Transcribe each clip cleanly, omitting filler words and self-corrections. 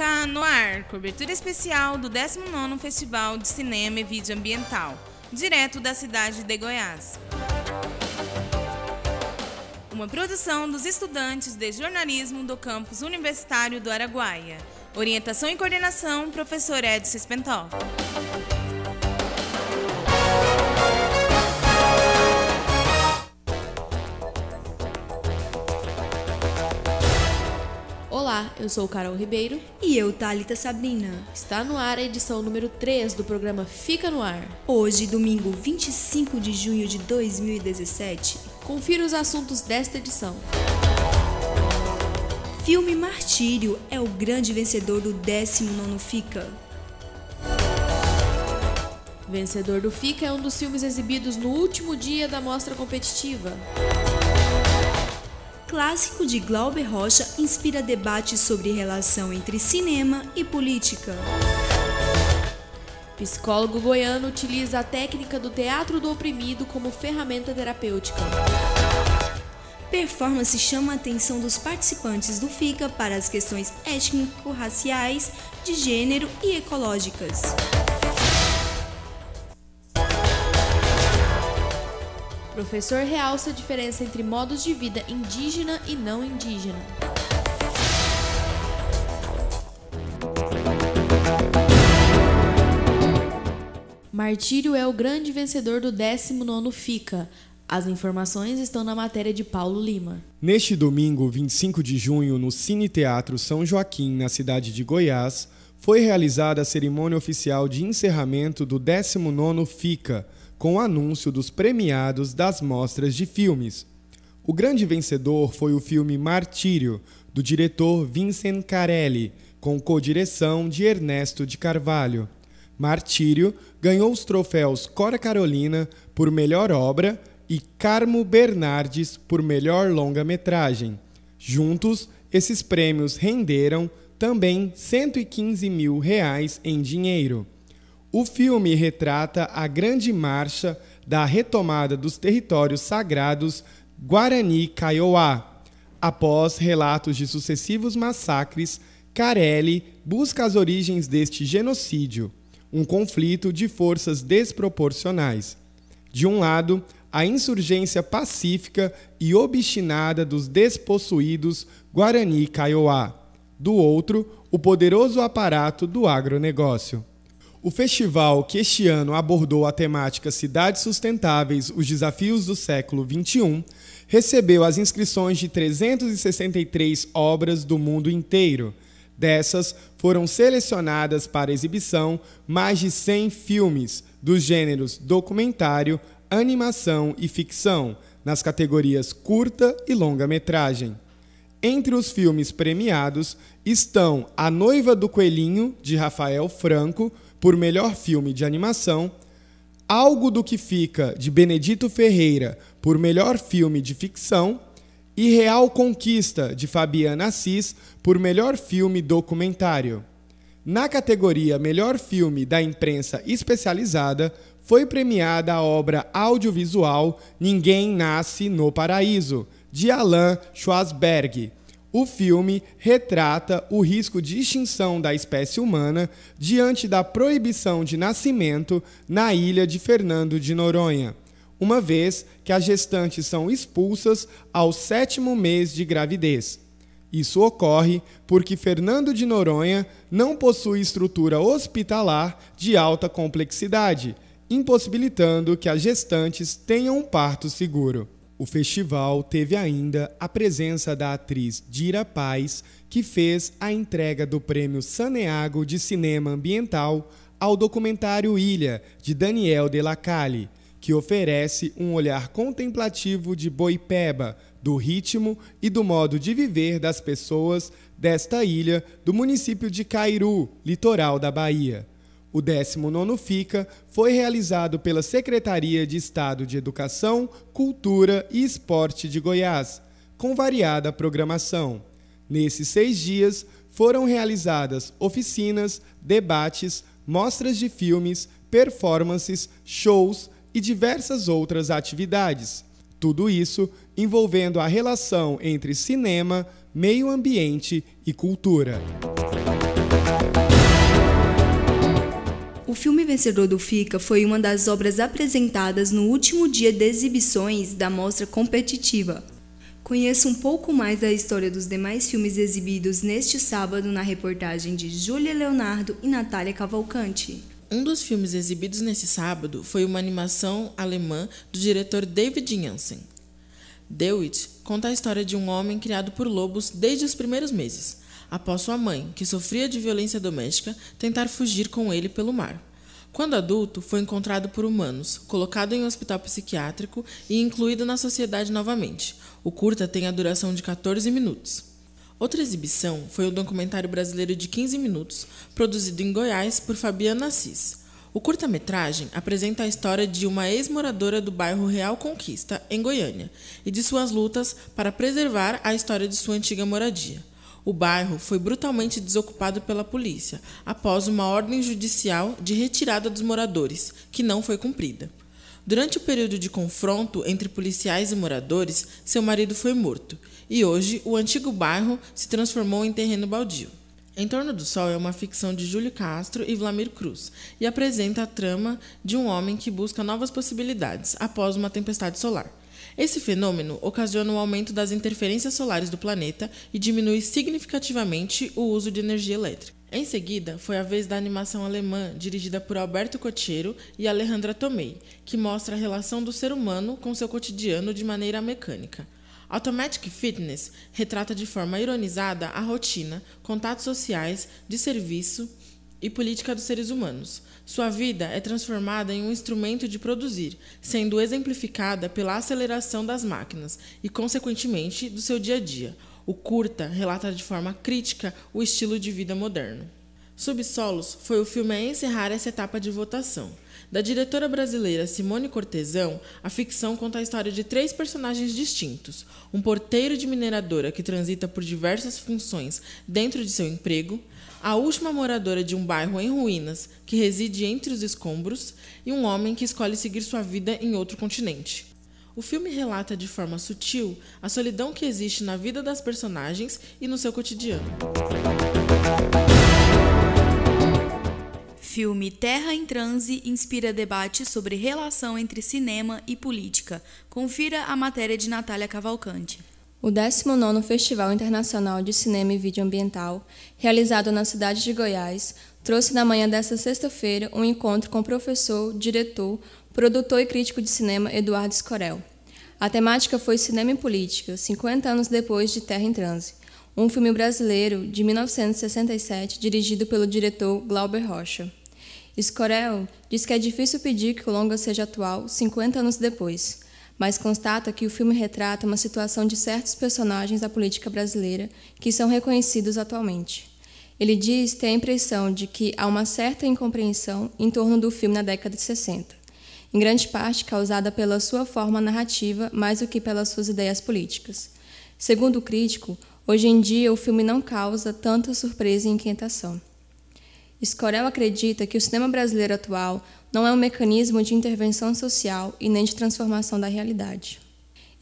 Fica no ar, cobertura especial do 19º Festival de Cinema e Vídeo Ambiental, direto da cidade de Goiás. Uma produção dos estudantes de jornalismo do campus universitário do Araguaia. Orientação e coordenação, professor Edson Spentoff. Olá, eu sou Carol Ribeiro. E eu, Thalita Sabrina. Está no ar a edição número 3 do programa Fica no Ar. Hoje, domingo 25 de junho de 2017. Confira os assuntos desta edição. Filme Martírio é o grande vencedor do 19º FICA. Vencedor do FICA é um dos filmes exibidos no último dia da mostra competitiva. Clássico de Glauber Rocha inspira debates sobre relação entre cinema e política. Psicólogo goiano utiliza a técnica do teatro do oprimido como ferramenta terapêutica. Performance chama a atenção dos participantes do FICA para as questões étnico-raciais, de gênero e ecológicas. Professor realça a diferença entre modos de vida indígena e não indígena. Martírio é o grande vencedor do 19º FICA. As informações estão na matéria de Paulo Lima. Neste domingo, 25 de junho, no Cine Teatro São Joaquim, na cidade de Goiás, foi realizada a cerimônia oficial de encerramento do 19º FICA, com o anúncio dos premiados das mostras de filmes. O grande vencedor foi o filme Martírio, do diretor Vincent Carelli, com codireção de Ernesto de Carvalho. Martírio ganhou os troféus Cora Carolina por melhor obra e Carmo Bernardes por melhor longa-metragem. Juntos, esses prêmios renderam também R$115 mil em dinheiro. O filme retrata a grande marcha da retomada dos territórios sagrados Guarani Kaiowá. Após relatos de sucessivos massacres, Carelli busca as origens deste genocídio, um conflito de forças desproporcionais. De um lado, a insurgência pacífica e obstinada dos despossuídos Guarani Kaiowá. Do outro, o poderoso aparato do agronegócio. O festival, que este ano abordou a temática Cidades Sustentáveis, os desafios do século XXI, recebeu as inscrições de 363 obras do mundo inteiro. Dessas, foram selecionadas para exibição mais de 100 filmes dos gêneros documentário, animação e ficção, nas categorias curta e longa-metragem. Entre os filmes premiados estão A Noiva do Coelhinho, de Rafael Franco, por melhor filme de animação, Algo do que Fica, de Benedito Ferreira, por melhor filme de ficção, e Real Conquista, de Fabiana Assis, por melhor filme documentário. Na categoria Melhor Filme da Imprensa Especializada, foi premiada a obra audiovisual Ninguém Nasce no Paraíso, de Alan Schwarzberg. O filme retrata o risco de extinção da espécie humana diante da proibição de nascimento na ilha de Fernando de Noronha, uma vez que as gestantes são expulsas ao 7º mês de gravidez. Isso ocorre porque Fernando de Noronha não possui estrutura hospitalar de alta complexidade, impossibilitando que as gestantes tenham um parto seguro. O festival teve ainda a presença da atriz Dira Paz, que fez a entrega do Prêmio Saneago de Cinema Ambiental ao documentário Ilha, de Daniel de la Calle, que oferece um olhar contemplativo de Boipeba, do ritmo e do modo de viver das pessoas desta ilha do município de Cairu, litoral da Bahia. O 19º FICA foi realizado pela Secretaria de Estado de Educação, Cultura e Esporte de Goiás, com variada programação. Nesses 6 dias, foram realizadas oficinas, debates, mostras de filmes, performances, shows e diversas outras atividades. Tudo isso envolvendo a relação entre cinema, meio ambiente e cultura. O filme vencedor do FICA foi uma das obras apresentadas no último dia de exibições da mostra competitiva. Conheça um pouco mais da história dos demais filmes exibidos neste sábado na reportagem de Júlia Leonardo e Natália Cavalcante. Um dos filmes exibidos nesse sábado foi uma animação alemã do diretor David Janssen. The Witch conta a história de um homem criado por lobos desde os primeiros meses, após sua mãe, que sofria de violência doméstica, tentar fugir com ele pelo mar. Quando adulto, foi encontrado por humanos, colocado em um hospital psiquiátrico e incluído na sociedade novamente. O curta tem a duração de 14 minutos. Outra exibição foi o documentário brasileiro de 15 minutos, produzido em Goiás por Fabiana Assis. O curta-metragem apresenta a história de uma ex-moradora do bairro Real Conquista, em Goiânia, e de suas lutas para preservar a história de sua antiga moradia. O bairro foi brutalmente desocupado pela polícia, após uma ordem judicial de retirada dos moradores, que não foi cumprida. Durante o período de confronto entre policiais e moradores, seu marido foi morto, e hoje o antigo bairro se transformou em terreno baldio. Em Torno do Sol é uma ficção de Júlio Castro e Vlamir Cruz, e apresenta a trama de um homem que busca novas possibilidades após uma tempestade solar. Esse fenômeno ocasiona o aumento das interferências solares do planeta e diminui significativamente o uso de energia elétrica. Em seguida, foi a vez da animação alemã dirigida por Alberto Cochero e Alejandra Tomei, que mostra a relação do ser humano com seu cotidiano de maneira mecânica. Automatic Fitness retrata de forma ironizada a rotina, contatos sociais, de serviço e política dos seres humanos. Sua vida é transformada em um instrumento de produzir, sendo exemplificada pela aceleração das máquinas e, consequentemente, do seu dia a dia. O curta relata de forma crítica o estilo de vida moderno. Subsolos foi o filme a encerrar essa etapa de votação. Da diretora brasileira Simone Cortesão, a ficção conta a história de 3 personagens distintos: um porteiro de mineradora que transita por diversas funções dentro de seu emprego, a última moradora de um bairro em ruínas que reside entre os escombros e um homem que escolhe seguir sua vida em outro continente. O filme relata de forma sutil a solidão que existe na vida das personagens e no seu cotidiano. Filme Terra em Transe inspira debate sobre relação entre cinema e política. Confira a matéria de Natália Cavalcante. O 19º Festival Internacional de Cinema e Vídeo Ambiental, realizado na cidade de Goiás, trouxe na manhã desta sexta-feira um encontro com o professor, diretor, produtor e crítico de cinema Eduardo Escorel. A temática foi Cinema e Política, 50 anos depois de Terra em Transe, um filme brasileiro de 1967 dirigido pelo diretor Glauber Rocha. Escorel diz que é difícil pedir que o longa seja atual 50 anos depois, mas constata que o filme retrata uma situação de certos personagens da política brasileira que são reconhecidos atualmente. Ele diz ter a impressão de que há uma certa incompreensão em torno do filme na década de 60, em grande parte causada pela sua forma narrativa mais do que pelas suas ideias políticas. Segundo o crítico, hoje em dia o filme não causa tanta surpresa e inquietação. Escorel acredita que o cinema brasileiro atual não é um mecanismo de intervenção social e nem de transformação da realidade.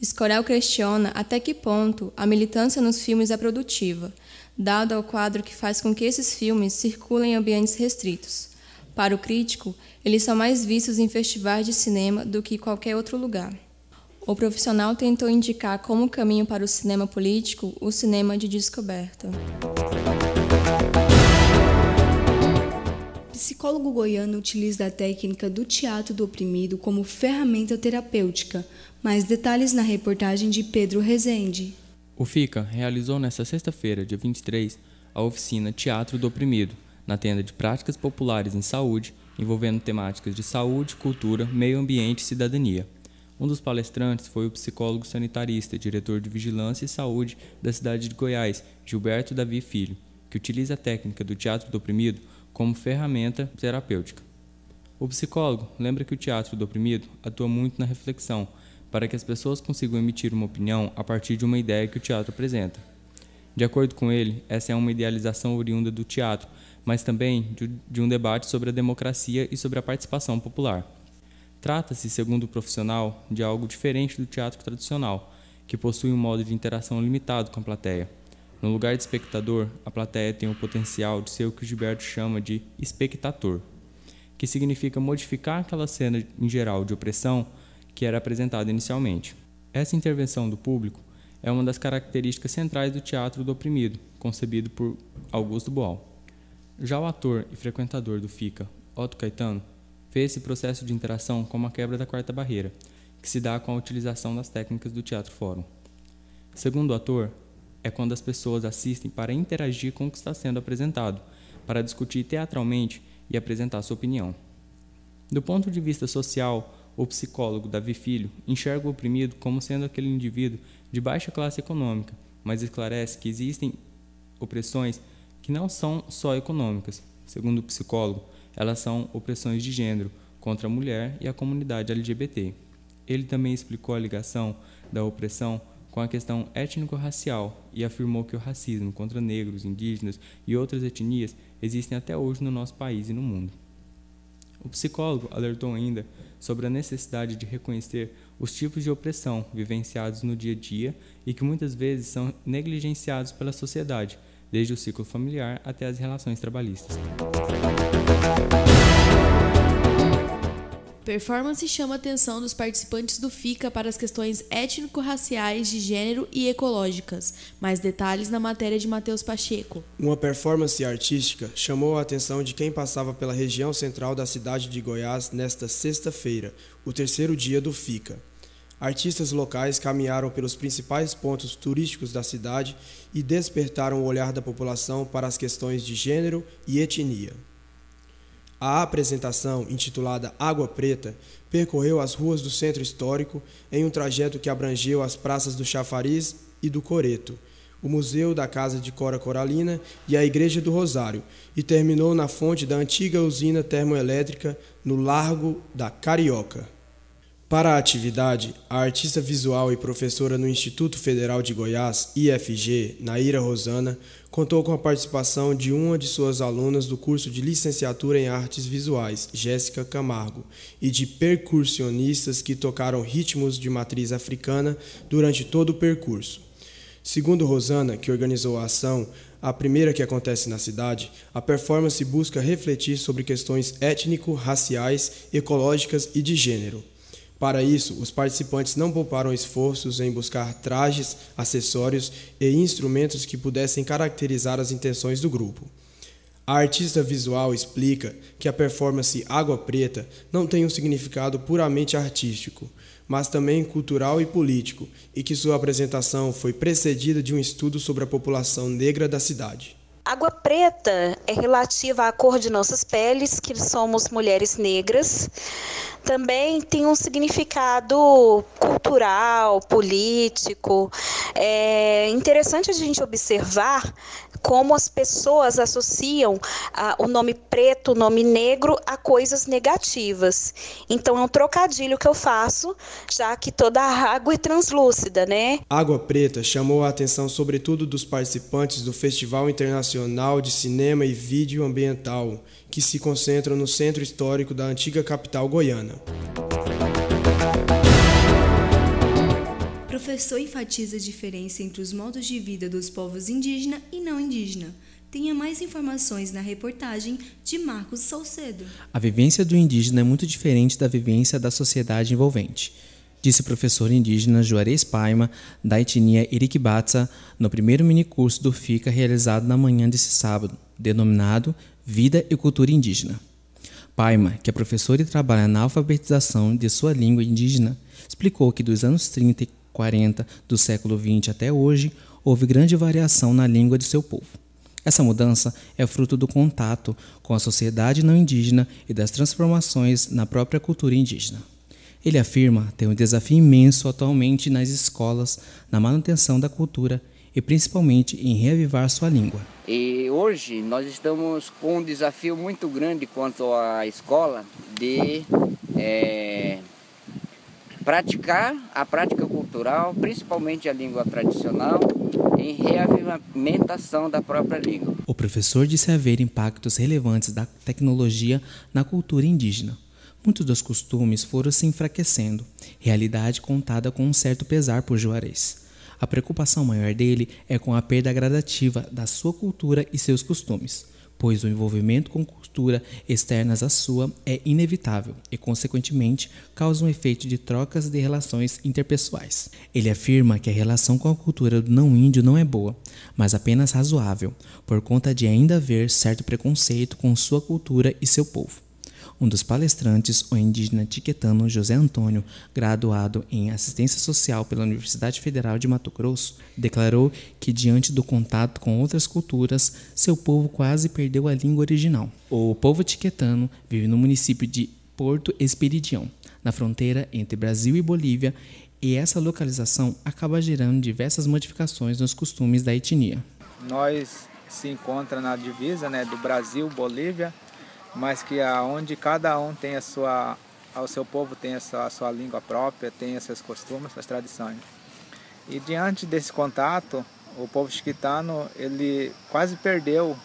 Escorel questiona até que ponto a militância nos filmes é produtiva, dado ao quadro que faz com que esses filmes circulem em ambientes restritos. Para o crítico, eles são mais vistos em festivais de cinema do que em qualquer outro lugar. O profissional tentou indicar como caminho para o cinema político o cinema de descoberta. O psicólogo goiano utiliza a técnica do teatro do oprimido como ferramenta terapêutica. Mais detalhes na reportagem de Pedro Rezende. O FICA realizou nesta sexta-feira, dia 23, a oficina Teatro do Oprimido, na tenda de práticas populares em saúde, envolvendo temáticas de saúde, cultura, meio ambiente e cidadania. Um dos palestrantes foi o psicólogo sanitarista, diretor de Vigilância e Saúde da cidade de Goiás, Gilberto Davi Filho, que utiliza a técnica do teatro do oprimido como ferramenta terapêutica. O psicólogo lembra que o teatro do oprimido atua muito na reflexão, para que as pessoas consigam emitir uma opinião a partir de uma ideia que o teatro apresenta. De acordo com ele, essa é uma idealização oriunda do teatro, mas também de um debate sobre a democracia e sobre a participação popular. Trata-se, segundo o profissional, de algo diferente do teatro tradicional, que possui um modo de interação limitado com a plateia. No lugar de espectador, a plateia tem o potencial de ser o que o Gilberto chama de espectator, que significa modificar aquela cena em geral de opressão que era apresentada inicialmente. Essa intervenção do público é uma das características centrais do teatro do oprimido, concebido por Augusto Boal. Já o ator e frequentador do FICA, Otto Caetano, vê esse processo de interação como a quebra da quarta barreira, que se dá com a utilização das técnicas do teatro fórum. Segundo o ator, é quando as pessoas assistem para interagir com o que está sendo apresentado, para discutir teatralmente e apresentar sua opinião. Do ponto de vista social, o psicólogo Davi Filho enxerga o oprimido como sendo aquele indivíduo de baixa classe econômica, mas esclarece que existem opressões que não são só econômicas. Segundo o psicólogo, elas são opressões de gênero contra a mulher e a comunidade LGBT. Ele também explicou a ligação da opressão com a questão étnico-racial e afirmou que o racismo contra negros, indígenas e outras etnias existem até hoje no nosso país e no mundo. O psicólogo alertou ainda sobre a necessidade de reconhecer os tipos de opressão vivenciados no dia a dia e que muitas vezes são negligenciados pela sociedade, desde o ciclo familiar até as relações trabalhistas. Performance chama a atenção dos participantes do FICA para as questões étnico-raciais, de gênero e ecológicas. Mais detalhes na matéria de Matheus Pacheco. Uma performance artística chamou a atenção de quem passava pela região central da cidade de Goiás nesta sexta-feira, o terceiro dia do FICA. Artistas locais caminharam pelos principais pontos turísticos da cidade e despertaram o olhar da população para as questões de gênero e etnia. A apresentação, intitulada Água Preta, percorreu as ruas do centro histórico em um trajeto que abrangeu as praças do Chafariz e do Coreto, o Museu da Casa de Cora Coralina e a Igreja do Rosário, e terminou na fonte da antiga usina termoelétrica no Largo da Carioca. Para a atividade, a artista visual e professora no Instituto Federal de Goiás, IFG, Naira Rosana, contou com a participação de uma de suas alunas do curso de licenciatura em artes visuais, Jéssica Camargo, e de percussionistas que tocaram ritmos de matriz africana durante todo o percurso. Segundo Rosana, que organizou a ação, a primeira que acontece na cidade, a performance busca refletir sobre questões étnico-raciais, ecológicas e de gênero. Para isso, os participantes não pouparam esforços em buscar trajes, acessórios e instrumentos que pudessem caracterizar as intenções do grupo. A artista visual explica que a performance Água Preta não tem um significado puramente artístico, mas também cultural e político, e que sua apresentação foi precedida de um estudo sobre a população negra da cidade. Água preta é relativa à cor de nossas peles, que somos mulheres negras. Também tem um significado cultural, político. É interessante a gente observar como as pessoas associam o nome preto, o nome negro, a coisas negativas. Então é um trocadilho que eu faço, já que toda a água é translúcida, né? Água Preta chamou a atenção sobretudo dos participantes do Festival Internacional de Cinema e Vídeo Ambiental, que se concentram no centro histórico da antiga capital goiana. O professor enfatiza a diferença entre os modos de vida dos povos indígena e não indígena. Tenha mais informações na reportagem de Marcos Salcedo. A vivência do indígena é muito diferente da vivência da sociedade envolvente, disse o professor indígena Juarez Paima, da etnia Iriquibatsa, no primeiro minicurso do FICA realizado na manhã desse sábado, denominado Vida e Cultura Indígena. Paima, que é professor e trabalha na alfabetização de sua língua indígena, explicou que dos anos 30 e 40 do século XX até hoje, houve grande variação na língua de seu povo. Essa mudança é fruto do contato com a sociedade não indígena e das transformações na própria cultura indígena. Ele afirma ter um desafio imenso atualmente nas escolas, na manutenção da cultura e principalmente em reavivar sua língua. E hoje nós estamos com um desafio muito grande quanto à escola de praticar a prática cultural, principalmente a língua tradicional, em reavivamentação da própria língua. O professor disse haver impactos relevantes da tecnologia na cultura indígena. Muitos dos costumes foram se enfraquecendo, realidade contada com um certo pesar por Juarez. A preocupação maior dele é com a perda gradativa da sua cultura e seus costumes. pois o envolvimento com cultura externas à sua é inevitável e, consequentemente, causa um efeito de trocas de relações interpessoais. Ele afirma que a relação com a cultura do não-índio não é boa, mas apenas razoável, por conta de ainda haver certo preconceito com sua cultura e seu povo. Um dos palestrantes, o indígena tiquetano José Antônio, graduado em Assistência Social pela Universidade Federal de Mato Grosso, declarou que, diante do contato com outras culturas, seu povo quase perdeu a língua original. O povo tiquetano vive no município de Porto Esperidião, na fronteira entre Brasil e Bolívia, e essa localização acaba gerando diversas modificações nos costumes da etnia. Nós se encontra na divisa, do Brasil, Bolívia, mas que onde cada um tem o seu povo tem a sua língua própria, tem os seus costumes, suas tradições. E diante desse contato, o povo chiquitano, ele quase perdeu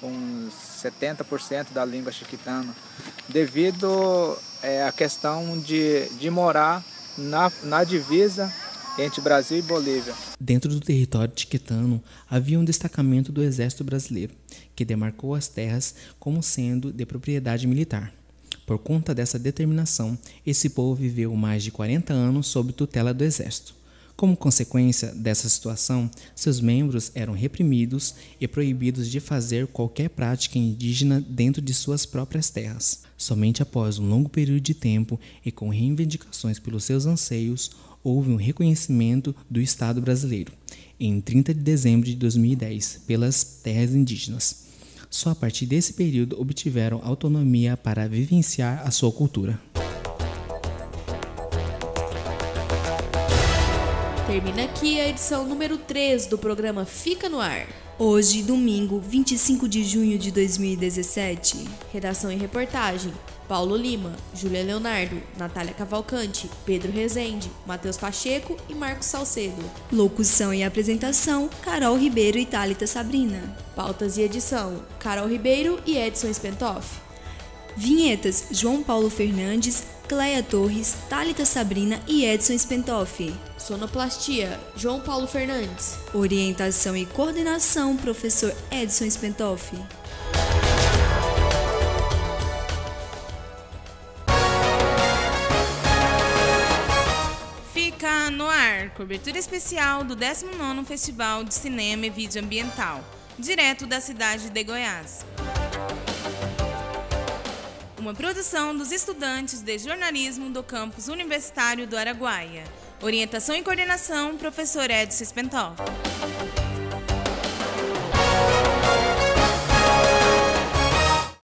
uns 70% da língua chiquitana, devido à questão de morar na divisa entre Brasil e Bolívia. Dentro do território tiquetano, havia um destacamento do Exército Brasileiro, que demarcou as terras como sendo de propriedade militar. Por conta dessa determinação, esse povo viveu mais de 40 anos sob tutela do Exército. Como consequência dessa situação, seus membros eram reprimidos e proibidos de fazer qualquer prática indígena dentro de suas próprias terras. Somente após um longo período de tempo e com reivindicações pelos seus anseios, houve um reconhecimento do Estado brasileiro, em 30 de dezembro de 2010, pelas terras indígenas. Só a partir desse período obtiveram autonomia para vivenciar a sua cultura. Termina aqui a edição número 3 do programa Fica no Ar. Hoje, domingo, 25 de junho de 2017. Redação e reportagem: Paulo Lima, Júlia Leonardo, Natália Cavalcante, Pedro Rezende, Matheus Pacheco e Marcos Salcedo. Locução e apresentação: Carol Ribeiro e Thalita Sabrina. Pautas e edição: Carol Ribeiro e Edson Spentoff. Vinhetas: João Paulo Fernandes, Cleia Torres, Thalita Sabrina e Edson Spentoff. Sonoplastia: João Paulo Fernandes. Orientação e coordenação: Professor Edson Spentoff. Fica no Ar, cobertura especial do 19º Festival de Cinema e Vídeo Ambiental, direto da cidade de Goiás. Uma produção dos estudantes de jornalismo do campus universitário do Araguaia. Orientação e coordenação, professor Edson Spentoff.